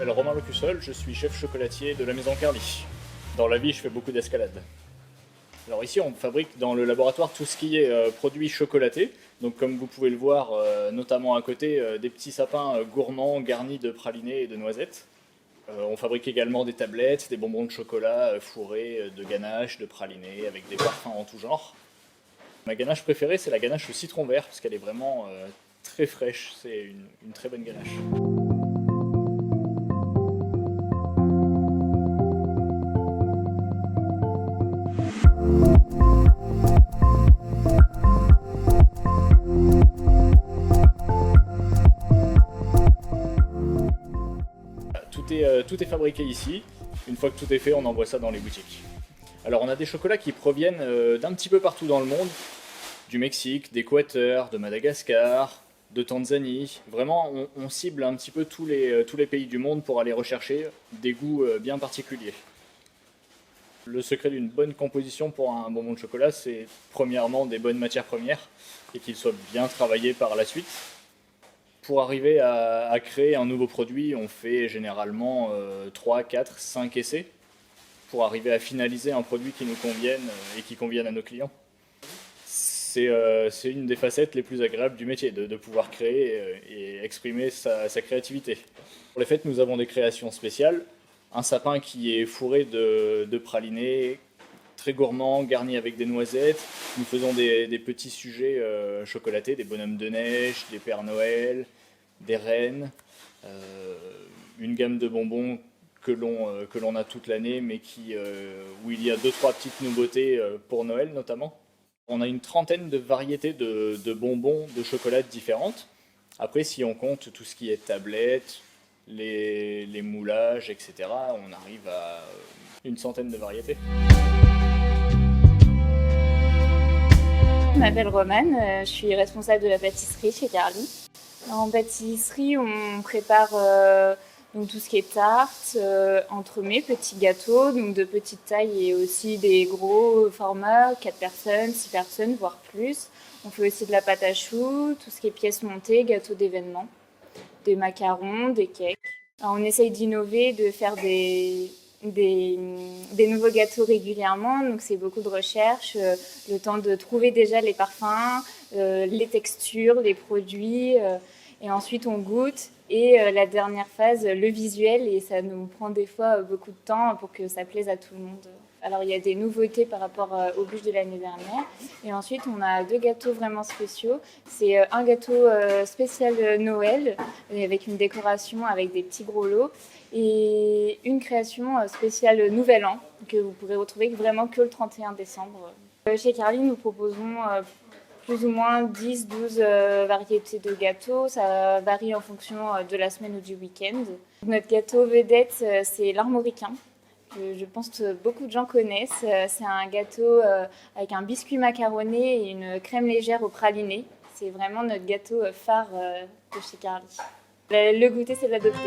Je m'appelle Romain Lecussol, je suis chef chocolatier de la maison Carly. Dans la vie, je fais beaucoup d'escalade. Alors ici, on fabrique dans le laboratoire tout ce qui est produits chocolatés. Donc comme vous pouvez le voir, notamment à côté, des petits sapins gourmands garnis de pralinés et de noisettes. On fabrique également des tablettes, des bonbons de chocolat fourrés de ganache, de pralinés, avec des parfums en tout genre. Ma ganache préférée, c'est la ganache au citron vert, parce qu'elle est vraiment très fraîche. C'est une très bonne ganache. Tout est fabriqué ici. Une fois que tout est fait, on envoie ça dans les boutiques. Alors on a des chocolats qui proviennent d'un petit peu partout dans le monde. Du Mexique, d'Équateur, de Madagascar, de Tanzanie. Vraiment, on cible un petit peu tous les pays du monde pour aller rechercher des goûts bien particuliers. Le secret d'une bonne composition pour un bonbon de chocolat, c'est premièrement des bonnes matières premières et qu'ils soient bien travaillés par la suite. Pour arriver à créer un nouveau produit, on fait généralement 3, 4, 5 essais pour arriver à finaliser un produit qui nous convienne et qui convienne à nos clients. C'est une des facettes les plus agréables du métier, de pouvoir créer et exprimer sa créativité. Pour les fêtes, nous avons des créations spéciales. Un sapin qui est fourré de pralinés, très gourmand, garni avec des noisettes. Nous faisons des petits sujets chocolatés, des bonhommes de neige, des Pères Noël, des rennes, une gamme de bonbons que l'on a toute l'année, mais où il y a 2-3 petites nouveautés pour Noël notamment. On a une trentaine de variétés de bonbons de chocolat différentes. Après, si on compte tout ce qui est tablettes, les moulages, etc., on arrive à une centaine de variétés. Je m'appelle Romane, je suis responsable de la pâtisserie chez Carly. En pâtisserie, on prépare donc tout ce qui est tarte, entremets, petits gâteaux, donc de petite taille et aussi des gros formats, 4 personnes, 6 personnes, voire plus. On fait aussi de la pâte à choux, tout ce qui est pièces montées, gâteaux d'événements, des macarons, des cakes. Alors, on essaye d'innover, de faire des nouveaux gâteaux régulièrement, donc c'est beaucoup de recherche, le temps de trouver déjà les parfums, les textures, les produits, et ensuite on goûte, et la dernière phase, le visuel, et ça nous prend des fois beaucoup de temps pour que ça plaise à tout le monde. Alors il y a des nouveautés par rapport aux bûches de l'année dernière, et ensuite on a 2 gâteaux vraiment spéciaux. C'est un gâteau spécial Noël, avec une décoration avec des petits gros lots, et une création spéciale Nouvel An, que vous pourrez retrouver vraiment que le 31 décembre. Chez Carly, nous proposons plus ou moins 10-12 variétés de gâteaux. Ça varie en fonction de la semaine ou du week-end. Notre gâteau vedette, c'est l'armoricain, que je pense que beaucoup de gens connaissent. C'est un gâteau avec un biscuit macaroné et une crème légère au praliné. C'est vraiment notre gâteau phare de chez Carly. Le goûter, c'est l'adopter.